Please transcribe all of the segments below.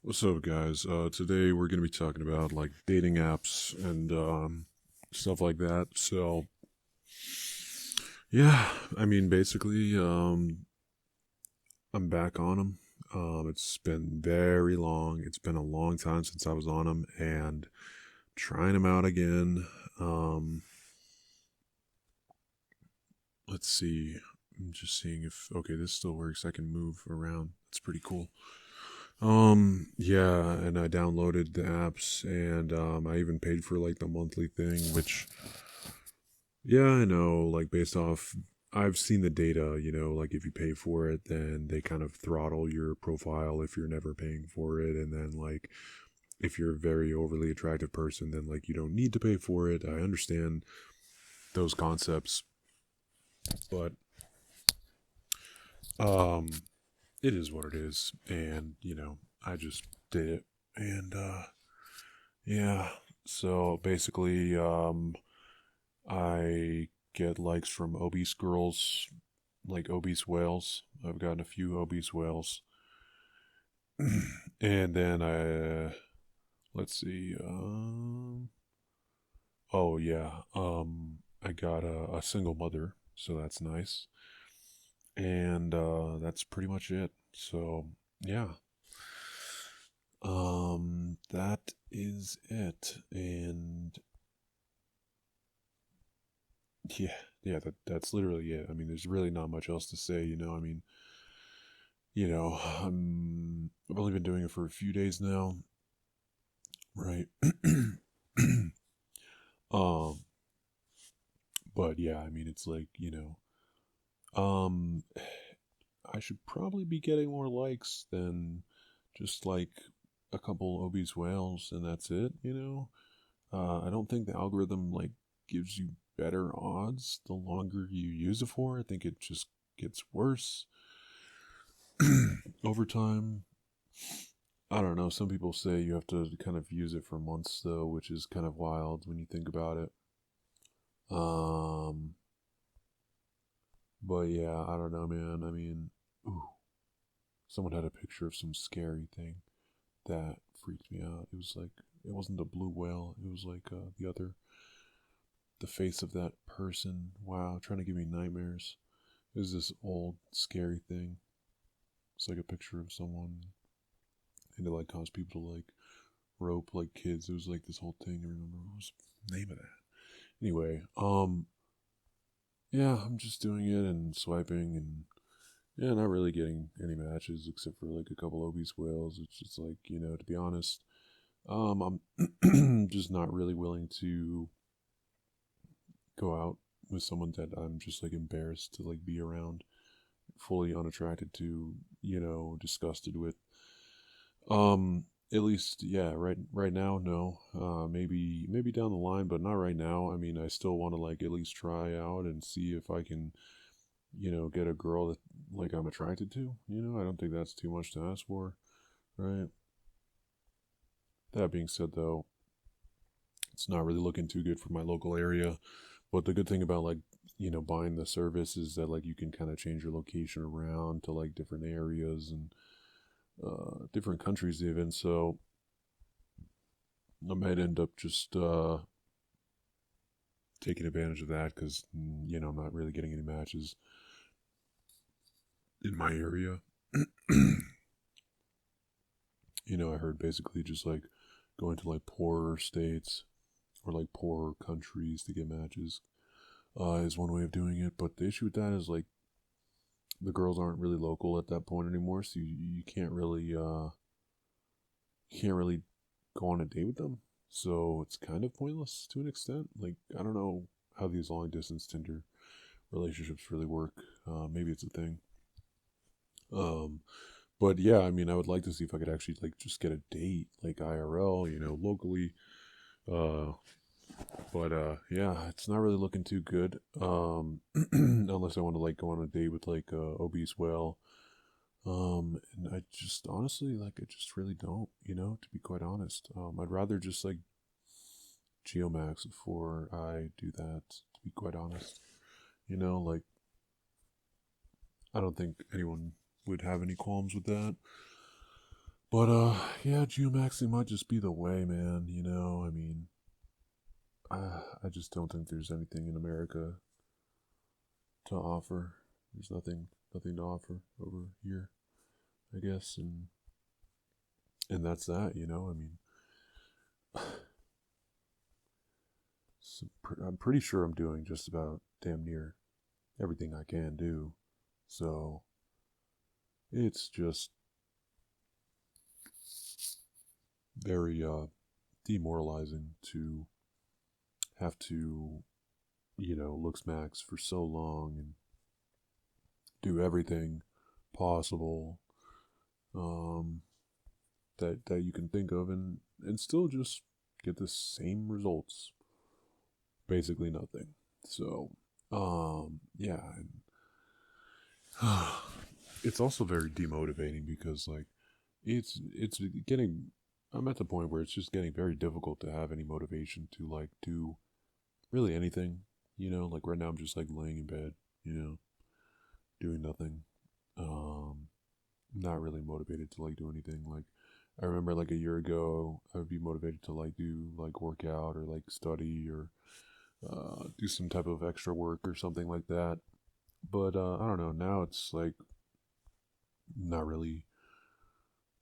What's up, guys? Today we're going to be talking about like dating apps and stuff like that. So, yeah, I mean, basically, I'm back on them. It's been very long. It's been a long time since I was on them and trying them out again. Um, let's see. I'm just seeing if okay, this still works. I can move around. That's pretty cool. Yeah, and I downloaded the apps and I even paid for like the monthly thing, which yeah, I know, like based off I've seen the data, like if you pay for it, then they kind of throttle your profile if you're never paying for it, and then like if you're a very overly attractive person, then like you don't need to pay for it. I understand those concepts, but um it is what it is, and I just did it. And yeah, so basically I get likes from obese girls, like obese whales. I've gotten a few obese whales. And then let's see, oh yeah, I got a single mother, so that's nice. And that's pretty much it. So yeah, that is it. And yeah, yeah, that's literally it. I mean, there's really not much else to say, I mean, I've only been doing it for a few days now, right? um, but yeah, I mean, it's like, um, I should probably be getting more likes than just like a couple obese whales, and that's it. I don't think the algorithm like gives you better odds the longer you use it for. I think it just gets worse over time. I don't know. Some people say you have to kind of use it for months, though, which is kind of wild when you think about it. Um, but yeah, I don't know, man. I mean, ooh, someone had a picture of some scary thing that freaked me out. It was like it wasn't a blue whale. It was like the face of that person. Wow, trying to give me nightmares. It was this old scary thing. It's like a picture of someone, and it like caused people to like rope like kids. It was like this whole thing. I remember what was the name of that? Anyway, yeah, I'm just doing it and swiping and yeah, not really getting any matches except for like a couple obese whales. It's just like, to be honest, I'm just not really willing to go out with someone that I'm just like embarrassed to like be around, fully unattracted to, disgusted with. At least, yeah, right now, no. Maybe down the line, but not right now. I mean, I still want to like at least try out and see if I can, get a girl that like I'm attracted to. I don't think that's too much to ask for, right? That being said, though, it's not really looking too good for my local area. But the good thing about like, buying the service is that like you can kind of change your location around to like different areas and different countries even. So I might end up just taking advantage of that because I'm not really getting any matches in my area. I heard basically just like going to like poorer states or like poorer countries to get matches is one way of doing it. But the issue with that is like the girls aren't really local at that point anymore, so you can't really go on a date with them. So it's kind of pointless to an extent. Like I don't know how these long distance Tinder relationships really work. Maybe it's a thing. Um, but yeah, I mean, I would like to see if I could actually like just get a date, like IRL, locally. Uh, but yeah, it's not really looking too good. Unless I want to like go on a date with like obese whale. And I just honestly like I just really don't, to be quite honest. I'd rather just like Geomax before I do that. To be quite honest, like I don't think anyone would have any qualms with that. But yeah, geomaxing might just be the way, man. You know, I mean, I just don't think there's anything in America to offer. There's nothing to offer over here, I guess, and that's that. You know, I mean, I'm pretty sure I'm doing just about damn near everything I can do. So it's just very demoralizing to have to, looks max for so long and do everything possible um, that you can think of, and still just get the same results. Basically nothing. So yeah, and it's also very demotivating because like it's getting. I'm at the point where it's just getting very difficult to have any motivation to like do really anything. Like right now I'm just like laying in bed, doing nothing. Um, Not really motivated to like do anything. Like I remember like a year ago, I would be motivated to like do like work out or like study or do some type of extra work or something like that. But I don't know. Now it's like not really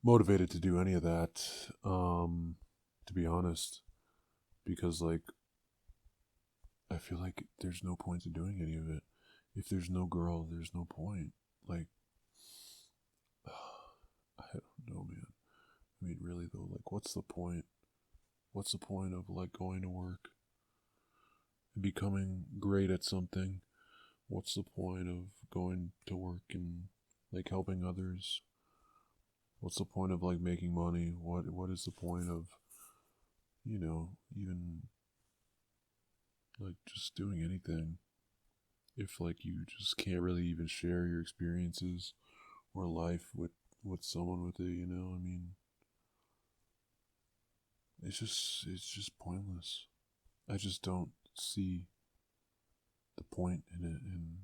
motivated to do any of that. To be honest, because like I feel like there's no point to doing any of it. If there's no girl, there's no point. Like I don't know, man. I mean, really though, like, what's the point? What's the point of like going to work and becoming great at something? What's the point of going to work and like helping others? What's the point of like making money? What is the point of even like just doing anything if like you just can't really even share your experiences or life with someone with it? I mean, it's just pointless. I just don't see the point in it, and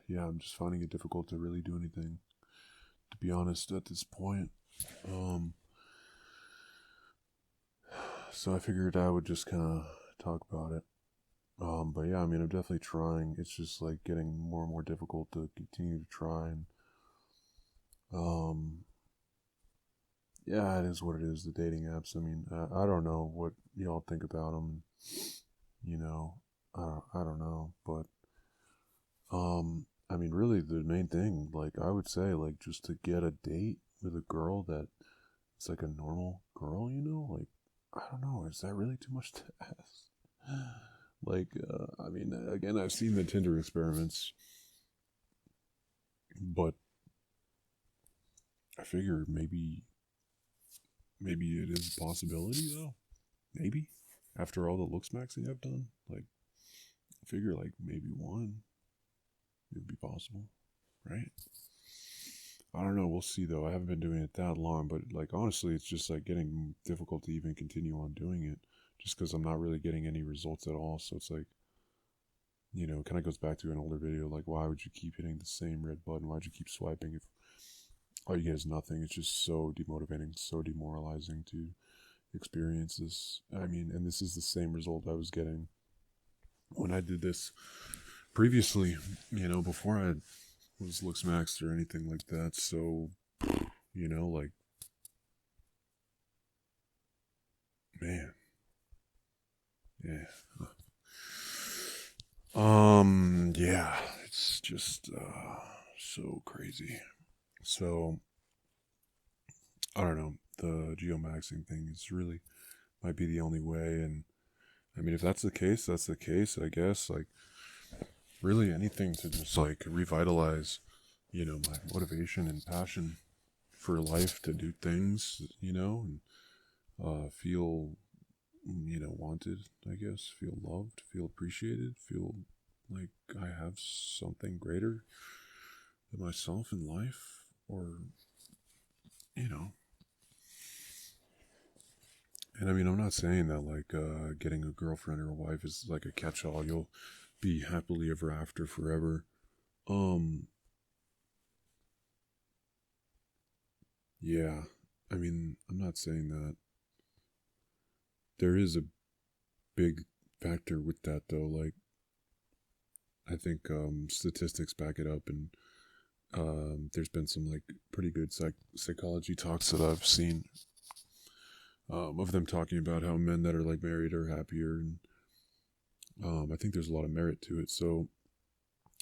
yeah, I'm just finding it difficult to really do anything, to be honest, at this point. Um, so I figured I would just kind of talk about it. But yeah, I mean, I'm definitely trying. It's just like getting more and more difficult to continue to try, and um, yeah, it is what it is. The dating apps. I mean, I don't know what y'all think about them. You know, I don't know, but I mean, really, the main thing, like, I would say, like, just to get a date with a girl that it's like a normal girl, like, I don't know, is that really too much to ask? Like, I mean, again, I've seen the Tinder experiments, but I figure maybe it is a possibility, though. Maybe. After all the looks maxing I've done, like, I figure, like, maybe one it would be possible, right? I don't know. We'll see though. I haven't been doing it that long, but like honestly, it's just like getting difficult to even continue on doing it, just because I'm not really getting any results at all. So it's like, it kind of goes back to an older video. Like, why would you keep hitting the same red button? Why'd you keep swiping if all you get is nothing? It's just so demotivating, so demoralizing to experience this. I mean, and this is the same result I was getting when I did this previously. Before I was looks maxed or anything like that. So, like, man, yeah. Yeah, it's just so crazy. So I don't know. The geomaxing thing is really might be the only way, and I mean, if that's the case, that's the case. I guess like really anything to just like revitalize, my motivation and passion for life to do things, and feel wanted, I guess, feel loved, feel appreciated, feel like I have something greater than myself in life, or you know and I mean, I'm not saying that like getting a girlfriend or a wife is like a catch-all, you'll be happily ever after forever. um Yeah. I mean, I'm not saying that. There is a big factor with that, though. Like, I think statistics back it up, and there's been some like pretty good psychology talks that I've seen of them talking about how men that are like married are happier, and I think there's a lot of merit to it. So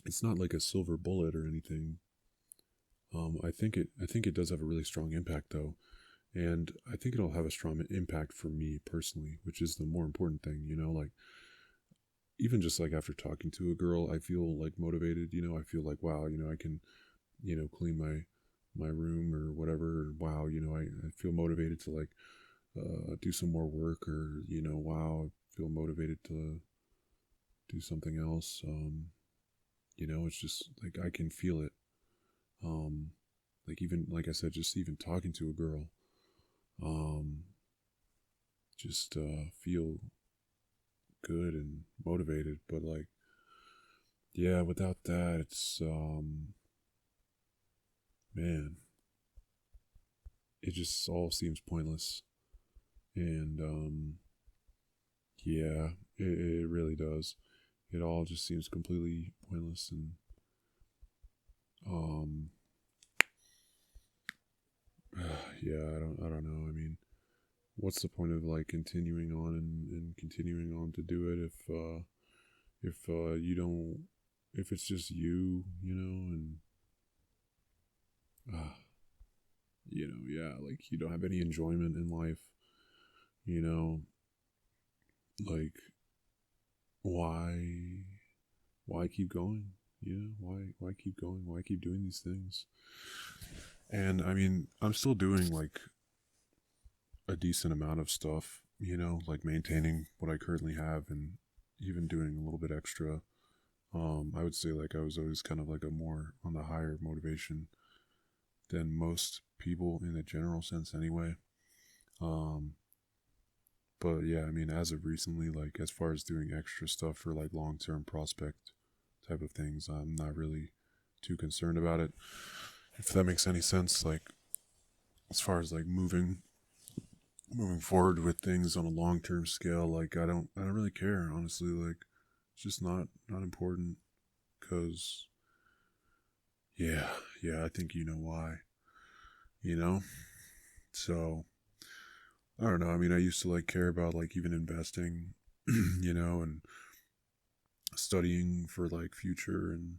it's not like a silver bullet or anything. I think it does have a really strong impact though, and I think it'll have a strong impact for me personally, which is the more important thing. Like even just like after talking to a girl, I feel like motivated. I feel like wow, I can clean my room or whatever. Or, wow, I feel motivated to like do some more work, or wow, I feel motivated to do something else. It's just like I can feel it. Um, like even like I said, just even talking to a girl, um, just feel good and motivated. But like, yeah, without that, it's man, it just all seems pointless. And yeah, it really does. It all just seems completely pointless, and um, yeah, I don't know. I mean, what's the point of like continuing on and continuing on to do it if you don't, if it's just you, and uh, yeah, like you don't have any enjoyment in life, you know, like why why keep going? Why keep going? Why keep doing these things? And I mean, I'm still doing like a decent amount of stuff, like maintaining what I currently have and even doing a little bit extra. I would say like I was always kind of like a more on the higher motivation than most people in a general sense anyway. Um, but yeah, I mean, as of recently, like as far as doing extra stuff for like long term prospect type of things, I'm not really too concerned about it. If that makes any sense, like as far as like moving forward with things on a long term scale, like I don't really care honestly. Like it's just not important because yeah, I think you know why. You know, so I don't know. I mean, I used to like care about like even investing, and studying for like future, and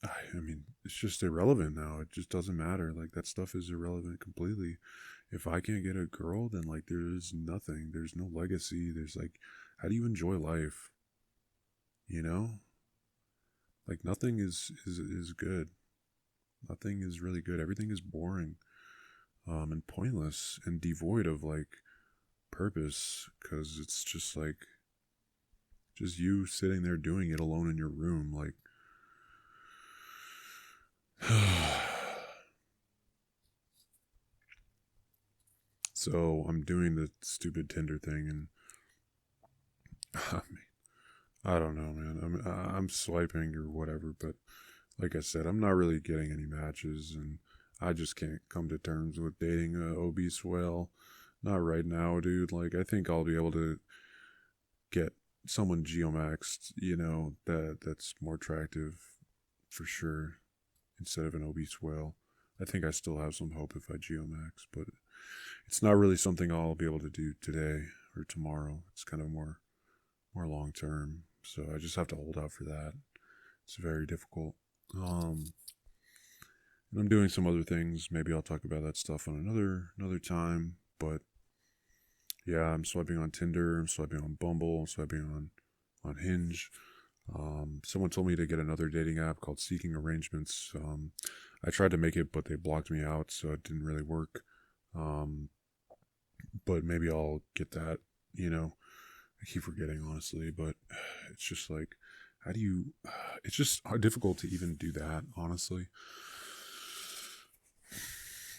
I mean, it's just irrelevant now. It just doesn't matter. Like that stuff is irrelevant completely. If I can't get a girl, then like there's nothing. There's no legacy. There's like, how do you enjoy life? You know, like nothing is good. Nothing is really good. Everything is boring, and pointless and devoid of like purpose because it's just you sitting there doing it alone in your room, like. So I'm doing the stupid Tinder thing, and I mean, I don't know, man. I'm swiping or whatever, but like I said, I'm not really getting any matches, and I just can't come to terms with dating a obese whale. Not right now, dude. Like I think I'll be able to get someone geomaxed, that's more attractive for sure instead of an obese whale. I think I still have some hope if I geomax, but it's not really something I'll be able to do today or tomorrow. It's kind of more long term. So I just have to hold out for that. It's very difficult. And I'm doing some other things. Maybe I'll talk about that stuff on another time. But yeah, I'm swiping on Tinder. I'm swiping on Bumble. I'm swiping on Hinge. Someone told me to get another dating app called Seeking Arrangements. I tried to make it, but they blocked me out, so it didn't really work. Um, but maybe I'll get that. I keep forgetting honestly, but it's just like, how do you? It's just difficult to even do that honestly.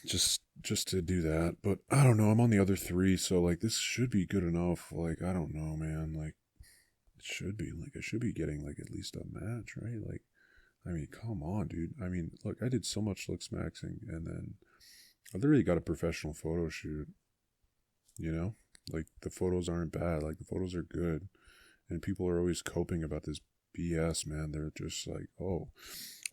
Just to do that, but I don't know. I'm on the other three, so like this should be good enough. Like I don't know, man. Like it should be like I should be getting like at least a match, right? Like I mean, come on, dude. I mean, look, I did so much looks maxing, and then I literally got a professional photo shoot, you know? Like, the photos aren't bad. Like, the photos are good. And people are always coping about this BS, man. They're just like, oh,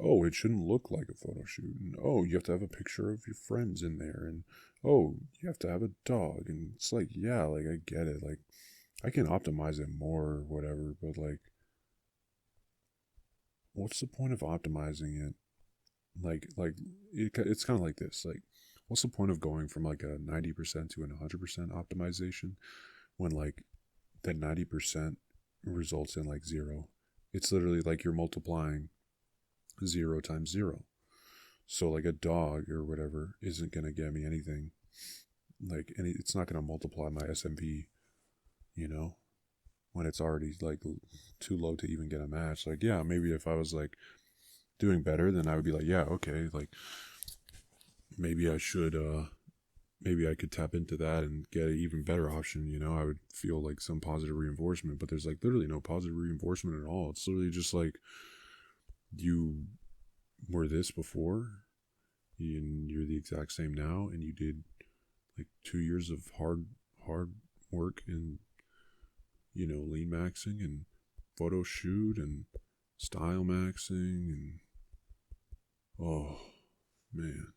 it shouldn't look like a photo shoot. And, oh, you have to have a picture of your friends in there. And, oh, you have to have a dog. And it's like, yeah, like, I get it. Like, I can optimize it more or whatever, but, like, what's the point of optimizing it? It's kind of like this. Like, what's the point of going from, like, a 90% to an 100% optimization when, like, that 90% results in, like, zero? It's literally like you're multiplying 0 times 0. So, like, a dog or whatever isn't going to get me anything. Like, it's not going to multiply my SMP, you know, when it's already, like, too low to even get a match. Like, yeah, maybe if I was, like, doing better, then I would be like, yeah, okay, like, maybe maybe I could tap into that and get an even better option, you know? I would feel like some positive reinforcement, but there's, like, literally no positive reinforcement at all. It's literally just like, you were this before, and you're the exact same now, and you did, like, 2 years of hard work and, you know, lean maxing and photo shoot and style maxing, and oh man,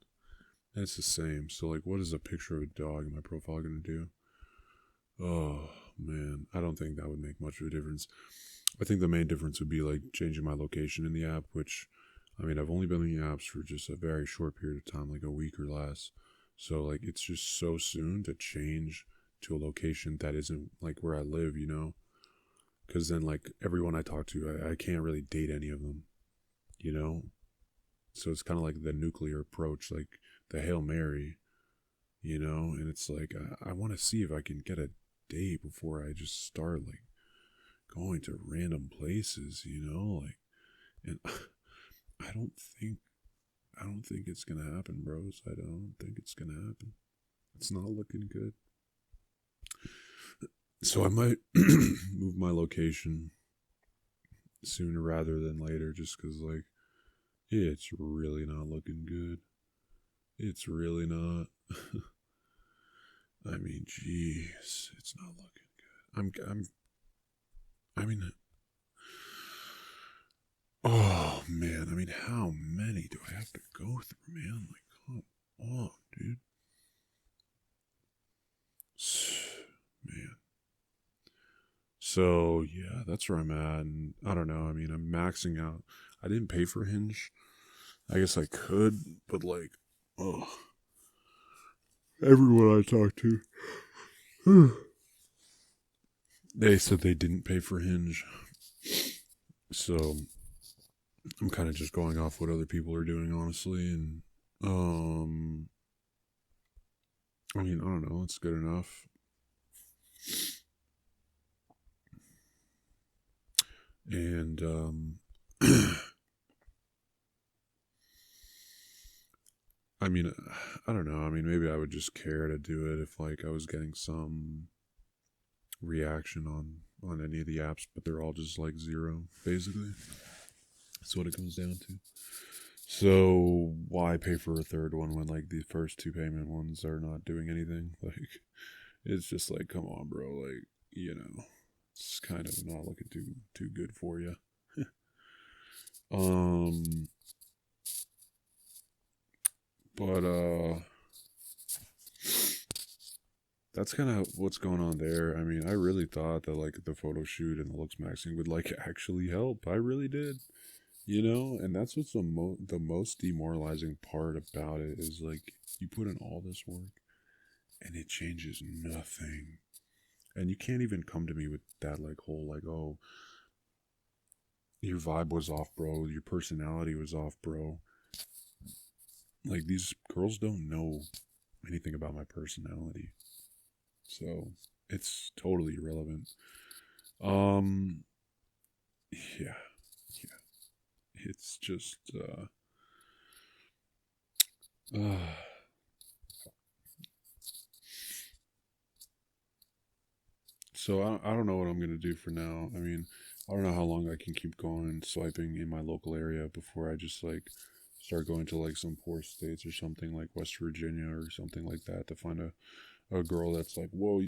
that's the same. So, like, what is a picture of a dog in my profile gonna do? Oh man, I don't think that would make much of a difference. I think the main difference would be, like, changing my location in the app, which, I mean, I've only been in the apps for just a very short period of time, like a week or less. So, like, it's just so soon to change to a location that isn't, like, where I live, you know? Because then, like, everyone I talk to, I can't really date any of them, you know? So it's kind of like the nuclear approach, like the Hail Mary, you know? And it's like, I want to see if I can get a date before I just start, like, going to random places, you know? Like, and I don't think I don't think it's gonna happen, bros. I don't think it's gonna happen. It's not looking good. So I might move my location sooner rather than later, just because, like, it's really not looking good. It's really not. I mean, jeez, it's not looking good. I mean, oh man, I mean, how many do I have to go through, man? Like, come on, dude. Man. So yeah, that's where I'm at, and I don't know. I mean, I'm maxing out. I didn't pay for Hinge. I guess I could, but, like, oh, everyone I talked to, they said they didn't pay for Hinge. So I'm kind of just going off what other people are doing, honestly, and I mean, I don't know. It's good enough. And I mean, I don't know. I mean, maybe I would just care to do it if, like, I was getting some reaction on any of the apps, but they're all just, like, zero, basically. That's what it comes down to. So why pay for a third one when, like, the first two payment ones are not doing anything? Like, it's just like, come on, bro. Like, you know, it's kind of not looking too good for you. But that's kind of what's going on there. I mean, I really thought that, like, the photo shoot and the looks maxing would, like, actually help. I really did, you know. And that's what's the most demoralizing part about it is, like, you put in all this work and it changes nothing. And you can't even come to me with that, like, whole, like, oh, your vibe was off, bro. Your personality was off, bro. Like, these girls don't know anything about my personality. So it's totally irrelevant. Yeah. It's just so I don't know what I'm gonna do for now. I mean, I don't know how long I can keep going and swiping in my local area before I just, like, start going to like some poor states or something like West Virginia or something like that to find a girl that's like, whoa,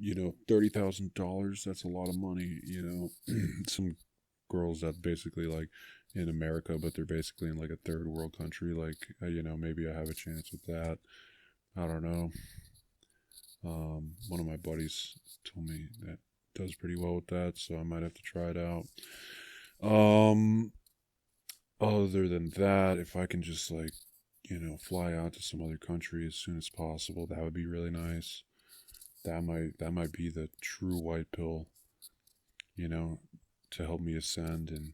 $30,000, that's a lot of money, some girls that basically like in America, but they're basically in like a third world country. Like, maybe I have a chance with that. I don't know. One of my buddies told me that does pretty well with that, so I might have to try it out. Um, Other than that, if I can just like, fly out to some other country as soon as possible, that would be really nice. That might be the true white pill, you know, to help me ascend. And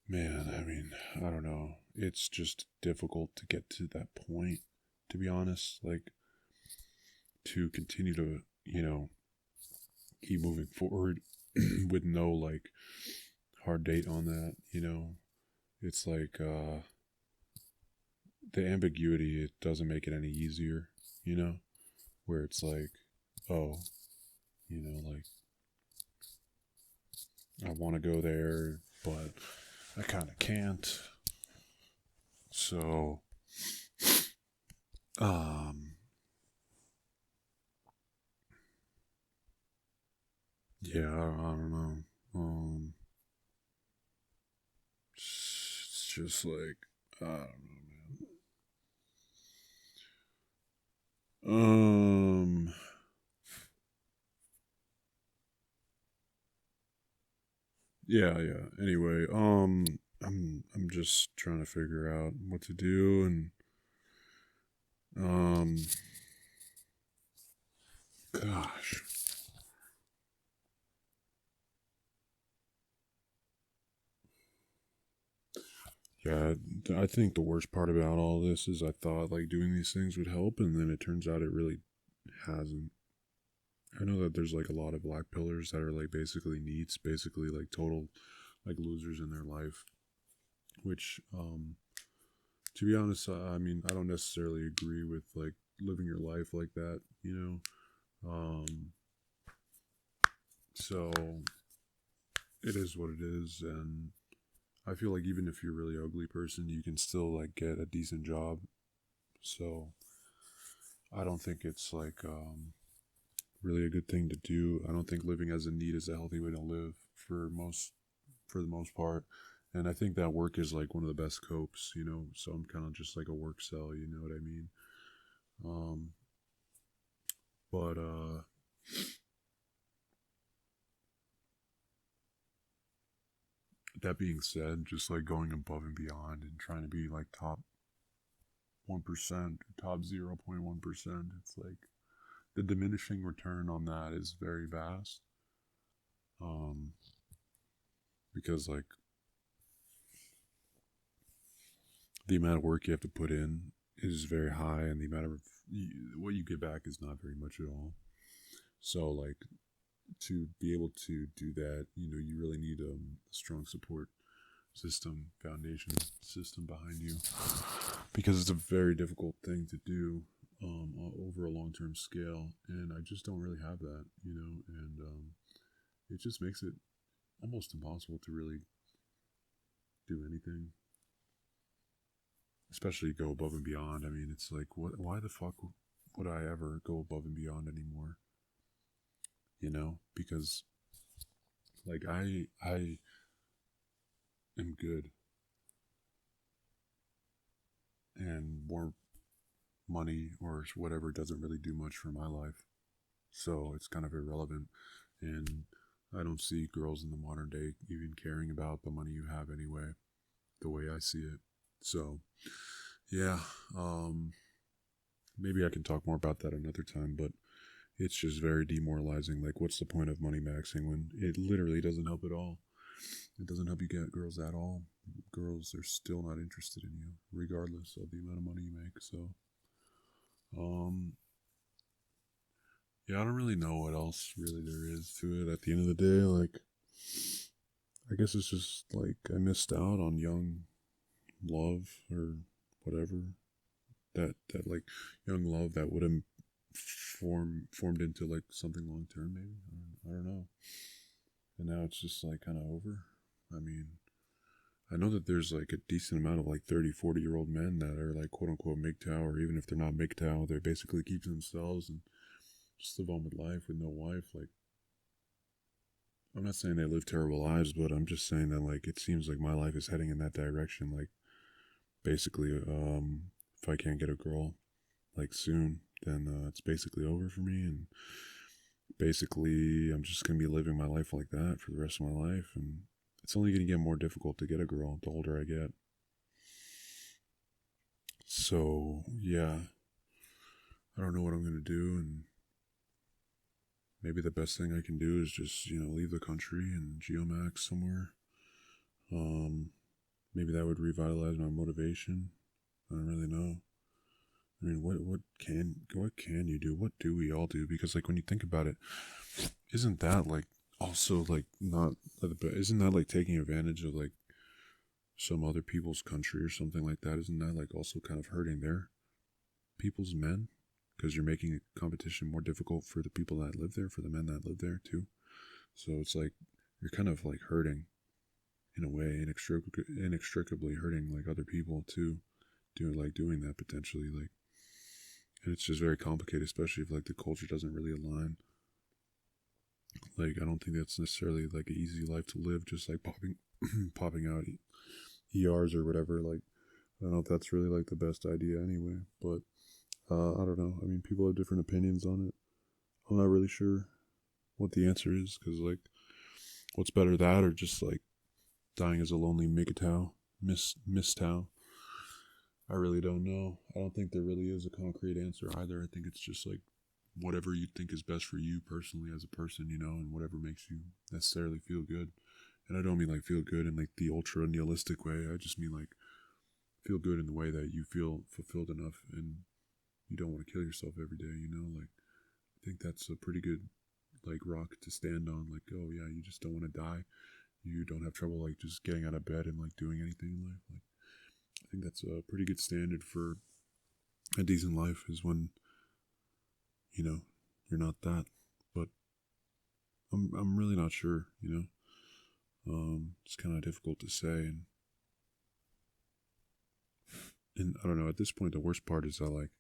man, I mean, I don't know. It's just difficult to get to that point, to be honest. Like, to continue to, keep moving forward with no, like, hard date on that. It's like, the ambiguity, it doesn't make it any easier, where it's like, oh, like, I want to go there, but I kind of can't. So, um, yeah, I don't know. It's just like, I don't know, man. Yeah. Anyway, I'm just trying to figure out what to do, and um, gosh, yeah. I think the worst part about all this is I thought like doing these things would help, and then it turns out it really hasn't. I know that there's like a lot of black pillars that are like basically neats, basically like total like losers in their life, which to be honest, I mean, I don't necessarily agree with like living your life like that. So it is what it is, and I feel like even if you're a really ugly person, you can still like get a decent job. So I don't think it's like really a good thing to do. I don't think living as a need is a healthy way to live for the most part. And I think that work is like one of the best copes. So I'm kind of just like a work cell, you know what I mean? Um, but that being said, just like going above and beyond and trying to be like top 1%, top 0.1%, it's like the diminishing return on that is very vast. Um, because like the amount of work you have to put in is very high, and the amount of what you get back is not very much at all. So like to be able to do that, you really need a strong support system, foundation system behind you, because it's a very difficult thing to do over a long term scale, and I just don't really have that. And it just makes it almost impossible to really do anything, especially go above and beyond. I mean, it's like, what? Why the fuck would I ever go above and beyond anymore? Because like I am good, and more money or whatever doesn't really do much for my life. So it's kind of irrelevant. And I don't see girls in the modern day even caring about the money you have anyway, the way I see it. So, yeah, maybe I can talk more about that another time, but it's just very demoralizing. Like, what's the point of money maxing when it literally doesn't help at all? It doesn't help you get girls at all. Girls are still not interested in you, regardless of the amount of money you make. So, um, yeah, I don't really know what else really there is to it at the end of the day. Like, I guess it's just like I missed out on young love or whatever. That like young love that would have formed into like something long term, maybe. I don't know. And now it's just like kind of over. I mean, I know that there's like a decent amount of like 30, 40-year-old men that are like quote unquote MGTOW, or even if they're not MGTOW, they basically keep to themselves and just live on with life with no wife. Like, I'm not saying they live terrible lives, but I'm just saying that like it seems like my life is heading in that direction. Like, basically, if I can't get a girl like soon, then it's basically over for me, and basically I'm just gonna be living my life like that for the rest of my life, and it's only gonna get more difficult to get a girl the older I get. So yeah, I don't know what I'm gonna do, and maybe the best thing I can do is just leave the country and geomax somewhere. Um, Maybe that would revitalize my motivation. I don't really know. I mean, what can you do? What do we all do? Because like when you think about it, isn't that like also like not isn't that like taking advantage of like some other people's country or something like that? Isn't that like also kind of hurting their people's men? Because you're making a competition more difficult for the people that live there, for the men that live there too. So it's like you're kind of like hurting in a way, inextricably hurting like other people too, doing that potentially, like, and it's just very complicated, especially if like the culture doesn't really align. Like, I don't think that's necessarily like an easy life to live, just like popping out ERs or whatever. Like, I don't know if that's really like the best idea anyway, but I don't know. I mean, people have different opinions on it. I'm not really sure what the answer is, because like, what's better, that or just like dying as a lonely MGTOW, Miss Tao? I really don't know. I don't think there really is a concrete answer either. I think it's just like whatever you think is best for you personally as a person, and whatever makes you necessarily feel good. And I don't mean like feel good in like the ultra nihilistic way. I just mean like feel good in the way that you feel fulfilled enough and you don't want to kill yourself every day. Like, I think that's a pretty good like rock to stand on. Like, oh yeah, you just don't want to die. You don't have trouble like just getting out of bed and like doing anything in life. Like, I think that's a pretty good standard for a decent life, is when you know you're not that. But I'm really not sure. It's kind of difficult to say, and I don't know. At this point, the worst part is that like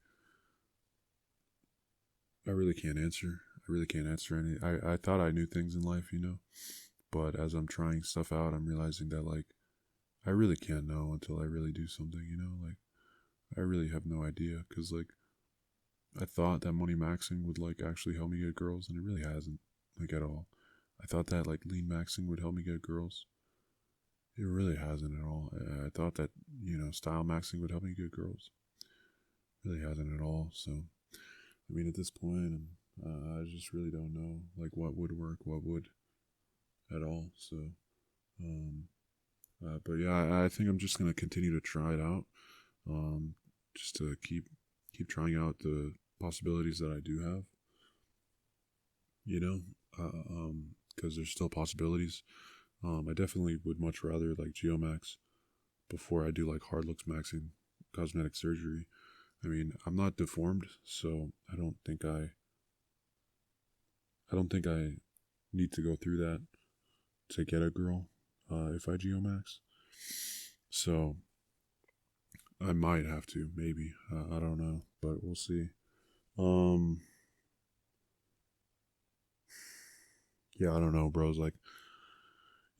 I really can't answer. I really can't answer any. I thought I knew things in life. But as I'm trying stuff out, I'm realizing that like I really can't know until I really do something. Like, I really have no idea, because like I thought that money maxing would like actually help me get girls, and it really hasn't, like, at all. I thought that like lean maxing would help me get girls. It really hasn't at all. I thought that style maxing would help me get girls. It really hasn't at all. So I mean, at this point, I just really don't know like what would work, what would at all. So, um, but yeah, I think I'm just gonna continue to try it out, um, just to keep trying out the possibilities that I do have. You know, because there's still possibilities. I definitely would much rather like geomax before I do like hard looks maxing, cosmetic surgery. I mean, I'm not deformed, so I don't think I need to go through that to get a girl, if I geomax. So I might have to, maybe. I don't know, but we'll see. Um, yeah, I don't know, bros. Like,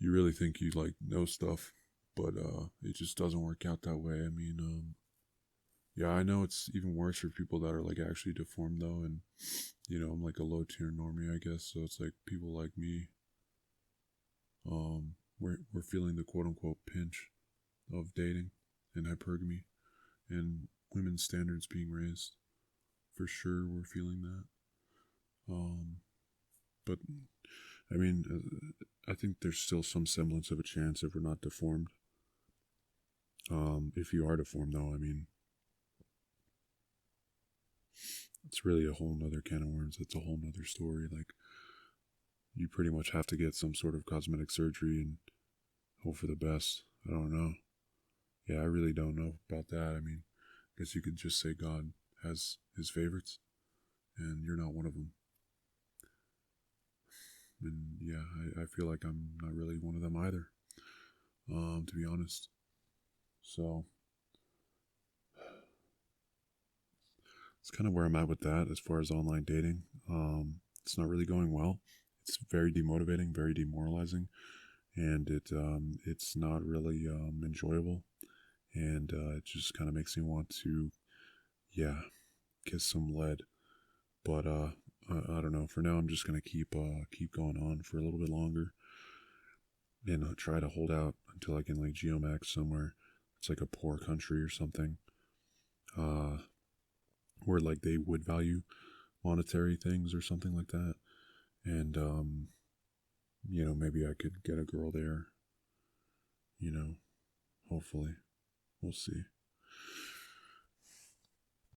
you really think you like know stuff, but it just doesn't work out that way. I mean, yeah, I know it's even worse for people that are like actually deformed though, and I'm like a low tier normie, I guess. So it's like people like me, we're feeling the quote unquote pinch of dating and hypergamy and women's standards being raised. For sure, we're feeling that. Um, but I mean, I think there's still some semblance of a chance if we're not deformed. If you are deformed, though, I mean, it's really a whole nother can of worms. It's a whole nother story. Like, you pretty much have to get some sort of cosmetic surgery and hope for the best. I don't know. Yeah, I really don't know about that. I mean, I guess you could just say God has his favorites, and you're not one of them. And yeah, I feel like I'm not really one of them either. to be honest. So it's kind of where I'm at with that as far as online dating. It's not really going well. It's very demotivating, very demoralizing, and it's not really enjoyable. And it just kind of makes me want to, yeah, kiss some lead. But I don't know. For now, I'm just gonna keep going on for a little bit longer and try to hold out until I can like geomax somewhere. It's like a poor country or something, uh, where like they would value monetary things or something like that. And maybe I could get a girl there. You know, hopefully, we'll see.